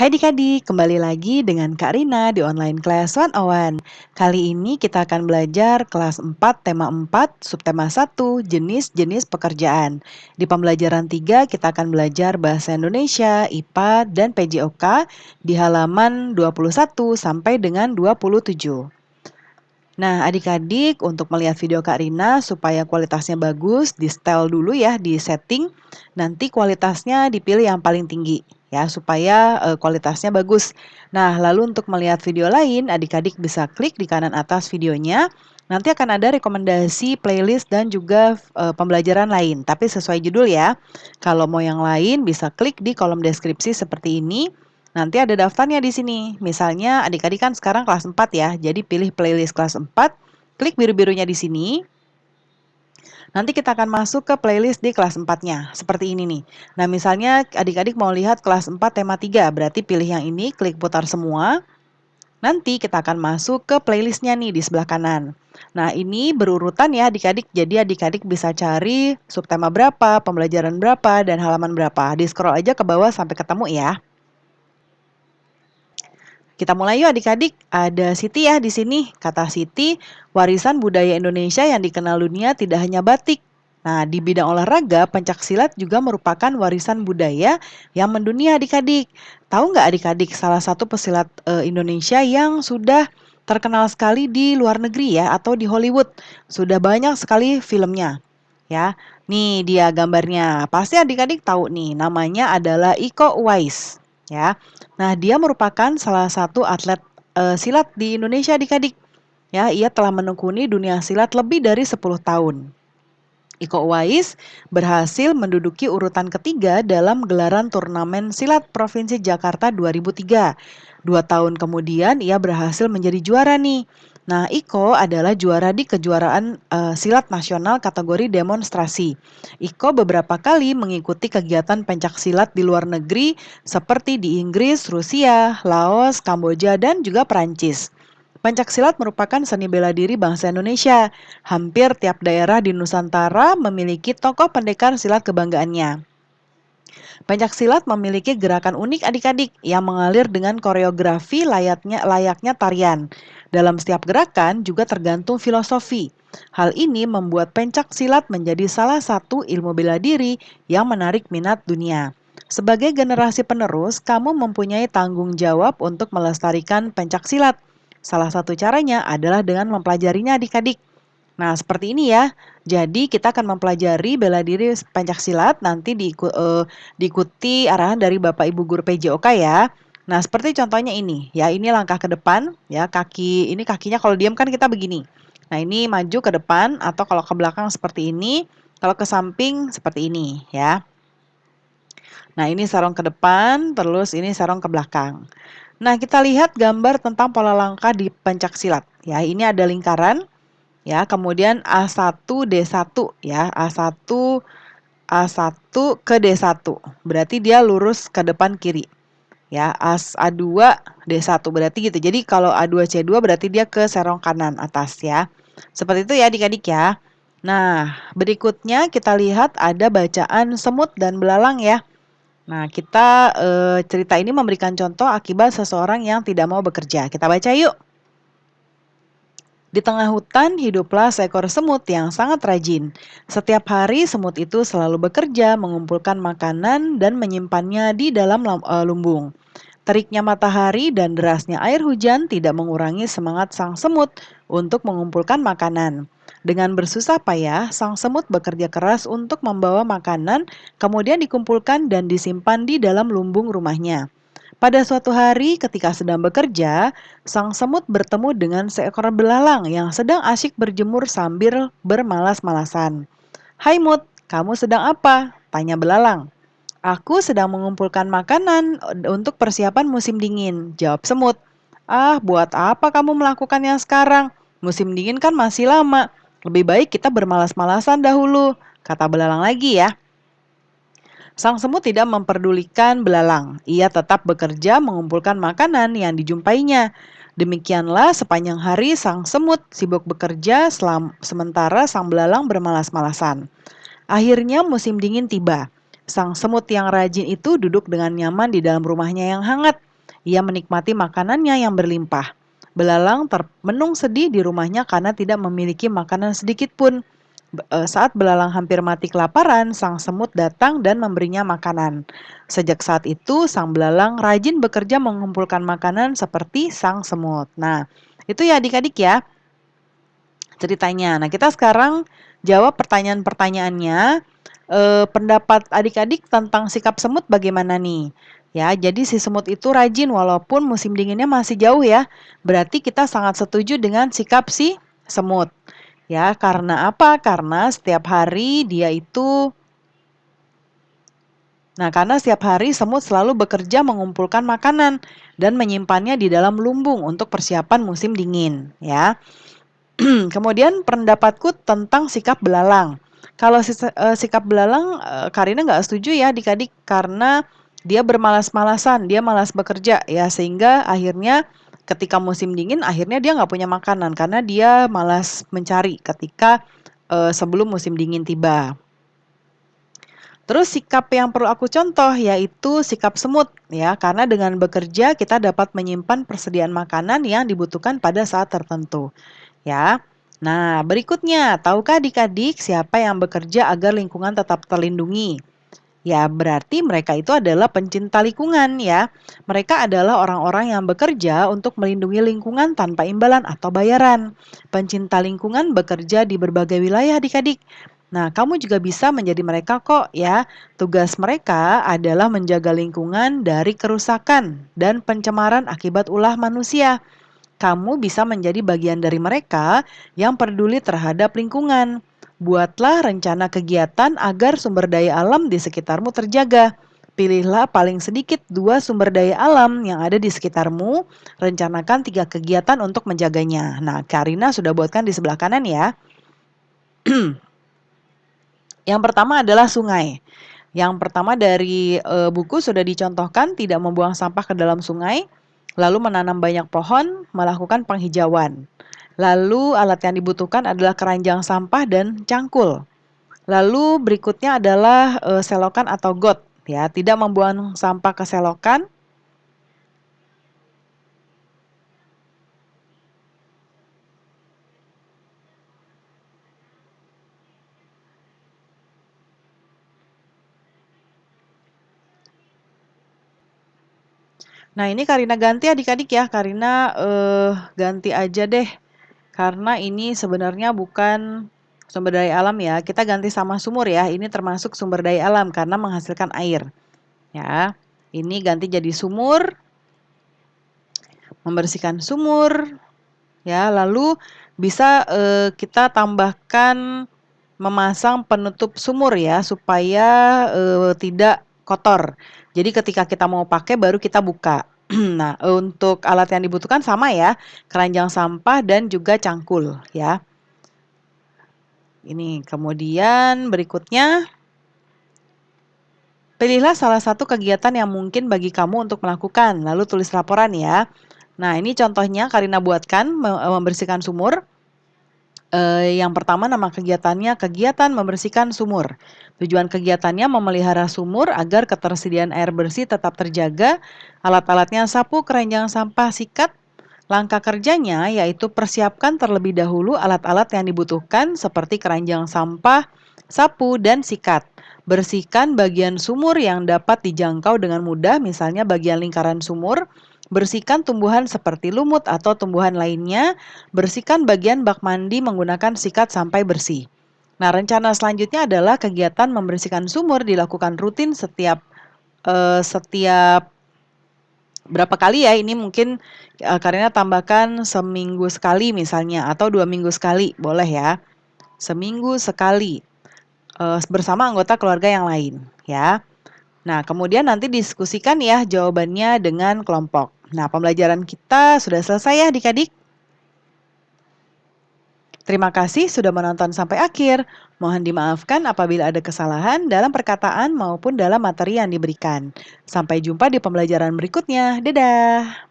Hai adik-adik, kembali lagi dengan Kak Rina di online class 101. Kali ini kita akan belajar kelas 4 tema 4 subtema 1 jenis-jenis pekerjaan. Di pembelajaran 3 kita akan belajar bahasa Indonesia, IPA, dan PJOK di halaman 21 sampai dengan 27. Nah, adik-adik untuk melihat video Kak Rina supaya kualitasnya bagus, di setel dulu ya di setting. Nanti kualitasnya dipilih yang paling tinggi ya supaya kualitasnya bagus. Nah, lalu untuk melihat video lain, adik-adik bisa klik di kanan atas videonya. Nanti akan ada rekomendasi playlist dan juga pembelajaran lain, tapi sesuai judul ya. Kalau mau yang lain bisa klik di kolom deskripsi seperti ini. Nanti ada daftarnya di sini. Misalnya adik-adik kan sekarang kelas 4 ya, jadi pilih playlist kelas 4, klik biru-birunya di sini. Nanti kita akan masuk ke playlist di kelas 4-nya, seperti ini nih. Nah, misalnya adik-adik mau lihat kelas 4 tema 3, berarti pilih yang ini, klik putar semua. Nanti kita akan masuk ke playlistnya nih di sebelah kanan. Nah, ini berurutan ya adik-adik, jadi adik-adik bisa cari subtema berapa, pembelajaran berapa, dan halaman berapa. Di scroll aja ke bawah sampai ketemu ya. Kita mulai yuk adik-adik. Ada Siti ya di sini. Kata Siti, warisan budaya Indonesia yang dikenal dunia tidak hanya batik. Nah, di bidang olahraga, pencaksilat juga merupakan warisan budaya yang mendunia adik-adik. Tahu nggak adik-adik salah satu pesilat Indonesia yang sudah terkenal sekali di luar negeri ya atau di Hollywood. Sudah banyak sekali filmnya. Ya, nih dia gambarnya. Pasti adik-adik tahu nih, namanya adalah Iko Uwais. Ya, nah dia merupakan salah satu atlet silat di Indonesia adik-adik. Ya, ia telah menekuni dunia silat lebih dari 10 tahun. Iko Uwais berhasil menduduki urutan ketiga dalam gelaran turnamen silat Provinsi Jakarta 2003. 2 tahun kemudian ia berhasil menjadi juara nih. Nah, Iko adalah juara di kejuaraan silat nasional kategori demonstrasi. Iko beberapa kali mengikuti kegiatan pencak silat di luar negeri seperti di Inggris, Rusia, Laos, Kamboja, dan juga Perancis. Pencaksilat merupakan seni bela diri bangsa Indonesia. Hampir tiap daerah di Nusantara memiliki tokoh pendekar silat kebanggaannya. Pencaksilat memiliki gerakan unik adik-adik yang mengalir dengan koreografi layaknya tarian. Dalam setiap gerakan juga tergantung filosofi. Hal ini membuat pencak silat menjadi salah satu ilmu bela diri yang menarik minat dunia. Sebagai generasi penerus, kamu mempunyai tanggung jawab untuk melestarikan pencak silat. Salah satu caranya adalah dengan mempelajarinya adik-adik. Nah, seperti ini ya. Jadi kita akan mempelajari bela diri pencaksilat nanti diikuti arahan dari Bapak Ibu guru PJOK ya. Nah, seperti contohnya ini, ya ini langkah ke depan, ya ini kakinya kalau diam kan kita begini. Nah, ini maju ke depan atau kalau ke belakang seperti ini, kalau ke samping seperti ini ya. Nah, ini sarung ke depan, terus ini sarung ke belakang. Nah, kita lihat gambar tentang pola langkah di pencaksilat. Ya, ini ada lingkaran, ya, kemudian A1 D1 ya, A1 ke D1. Berarti dia lurus ke depan kiri. Ya, A2 D1 berarti gitu. Jadi kalau A2 C2 berarti dia ke serong kanan atas ya. Seperti itu ya adik-adik ya. Nah, berikutnya kita lihat ada bacaan semut dan belalang ya. Nah, kita cerita ini memberikan contoh akibat seseorang yang tidak mau bekerja. Kita baca yuk. Di tengah hutan hiduplah seekor semut yang sangat rajin. Setiap hari semut itu selalu bekerja mengumpulkan makanan dan menyimpannya di dalam lumbung. Teriknya matahari dan derasnya air hujan tidak mengurangi semangat sang semut untuk mengumpulkan makanan. Dengan bersusah payah, sang semut bekerja keras untuk membawa makanan, kemudian dikumpulkan dan disimpan di dalam lumbung rumahnya. Pada suatu hari ketika sedang bekerja, sang semut bertemu dengan seekor belalang yang sedang asyik berjemur sambil bermalas-malasan. "Hai Mut, kamu sedang apa?" tanya belalang. "Aku sedang mengumpulkan makanan untuk persiapan musim dingin," jawab semut. "Ah, buat apa kamu melakukannya sekarang? Musim dingin kan masih lama. Lebih baik kita bermalas-malasan dahulu," kata belalang lagi ya. Sang semut tidak memperdulikan belalang. Ia tetap bekerja mengumpulkan makanan yang dijumpainya. Demikianlah sepanjang hari sang semut sibuk bekerja sementara sang belalang bermalas-malasan. Akhirnya musim dingin tiba. Sang semut yang rajin itu duduk dengan nyaman di dalam rumahnya yang hangat. Ia menikmati makanannya yang berlimpah. Belalang termenung sedih di rumahnya karena tidak memiliki makanan sedikit pun. Saat belalang hampir mati kelaparan, sang semut datang dan memberinya makanan. Sejak saat itu, sang belalang rajin bekerja mengumpulkan makanan seperti sang semut. Nah, itu ya adik-adik ya ceritanya. Nah, kita sekarang jawab pertanyaan-pertanyaannya. Pendapat adik-adik tentang sikap semut bagaimana nih? Ya, jadi si semut itu rajin walaupun musim dinginnya masih jauh ya. Berarti kita sangat setuju dengan sikap si semut. Ya, karena apa? Karena setiap hari dia itu karena setiap hari semut selalu bekerja mengumpulkan makanan dan menyimpannya di dalam lumbung untuk persiapan musim dingin, ya. Kemudian pendapatku tentang sikap belalang. Kalau sikap belalang, Karina nggak setuju ya adik-adik karena dia bermalas-malasan, dia malas bekerja ya sehingga akhirnya ketika musim dingin akhirnya dia nggak punya makanan karena dia malas mencari ketika sebelum musim dingin tiba. Terus sikap yang perlu aku contoh yaitu sikap semut ya, karena dengan bekerja kita dapat menyimpan persediaan makanan yang dibutuhkan pada saat tertentu ya. Nah, berikutnya, tahukah adik-adik siapa yang bekerja agar lingkungan tetap terlindungi? Ya, berarti mereka itu adalah pencinta lingkungan ya. Mereka adalah orang-orang yang bekerja untuk melindungi lingkungan tanpa imbalan atau bayaran. Pencinta lingkungan bekerja di berbagai wilayah adik-adik. Nah, kamu juga bisa menjadi mereka kok ya. Tugas mereka adalah menjaga lingkungan dari kerusakan dan pencemaran akibat ulah manusia. Kamu bisa menjadi bagian dari mereka yang peduli terhadap lingkungan. Buatlah rencana kegiatan agar sumber daya alam di sekitarmu terjaga. Pilihlah paling sedikit 2 sumber daya alam yang ada di sekitarmu. Rencanakan 3 kegiatan untuk menjaganya. Nah, Karina sudah buatkan di sebelah kanan ya. Yang pertama adalah sungai. Yang pertama dari buku sudah dicontohkan tidak membuang sampah ke dalam sungai, lalu menanam banyak pohon, melakukan penghijauan. Lalu alat yang dibutuhkan adalah keranjang sampah dan cangkul. Lalu berikutnya adalah selokan atau got, ya, tidak membuang sampah ke selokan. Nah, ini Karina ganti adik-adik ya, Karina ganti aja deh. Karena ini sebenarnya bukan sumber daya alam ya, kita ganti sama sumur ya. Ini termasuk sumber daya alam karena menghasilkan air. Ya, ini ganti jadi sumur, membersihkan sumur, ya. Lalu bisa kita tambahkan memasang penutup sumur ya supaya tidak kotor. Jadi ketika kita mau pakai baru kita buka. Nah, untuk alat yang dibutuhkan sama ya, keranjang sampah dan juga cangkul ya. Ini kemudian berikutnya pilihlah salah satu kegiatan yang mungkin bagi kamu untuk melakukan, lalu tulis laporan ya. Nah, ini contohnya Karina buatkan membersihkan sumur. Yang pertama nama kegiatannya kegiatan membersihkan sumur. Tujuan kegiatannya memelihara sumur agar ketersediaan air bersih tetap terjaga. Alat-alatnya sapu, keranjang sampah, sikat. Langkah kerjanya yaitu persiapkan terlebih dahulu alat-alat yang dibutuhkan seperti keranjang sampah, sapu, dan sikat. Bersihkan bagian sumur yang dapat dijangkau dengan mudah, misalnya bagian lingkaran sumur. Bersihkan tumbuhan seperti lumut atau tumbuhan lainnya. Bersihkan bagian bak mandi menggunakan sikat sampai bersih. Nah, rencana selanjutnya adalah kegiatan membersihkan sumur dilakukan rutin setiap berapa kali ya, ini mungkin Karina tambahkan seminggu sekali misalnya atau 2 minggu sekali, boleh ya. Seminggu sekali bersama anggota keluarga yang lain ya. Nah, kemudian nanti diskusikan ya jawabannya dengan kelompok. Nah, pembelajaran kita sudah selesai ya adik-adik. Terima kasih sudah menonton sampai akhir. Mohon dimaafkan apabila ada kesalahan dalam perkataan maupun dalam materi yang diberikan. Sampai jumpa di pembelajaran berikutnya. Dadah!